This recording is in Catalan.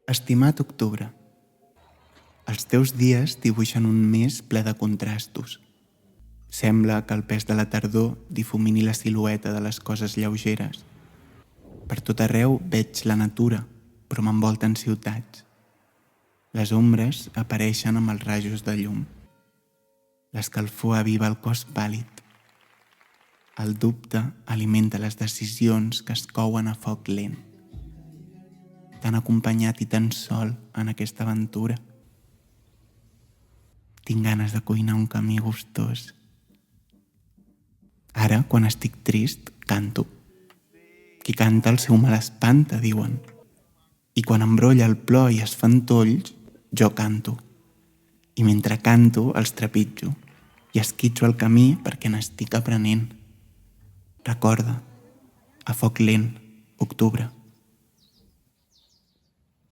Estimat octubre, els teus dies dibuixen un mes ple de contrastos. Sembla que el pes de la tardor difumini la silueta de les coses lleugeres. Per tot arreu veig la natura, però m'envolten ciutats. Les ombres apareixen amb els rajos de llum. L'escalfor aviva el cos pàl·lid. El dubte alimenta les decisions que es couen a foc lent. Tan acompanyat i tan sol en aquesta aventura. Tinc ganes de cuinar un camí gustós. Ara, quan estic trist, canto. Qui canta el seu mal espanta, diuen. I quan em brolla el plor i es fan tolls, jo canto. I mentre canto, els trepitjo i esquitxo el camí perquè n'estic aprenent. Recorda, a foc lent, octubre.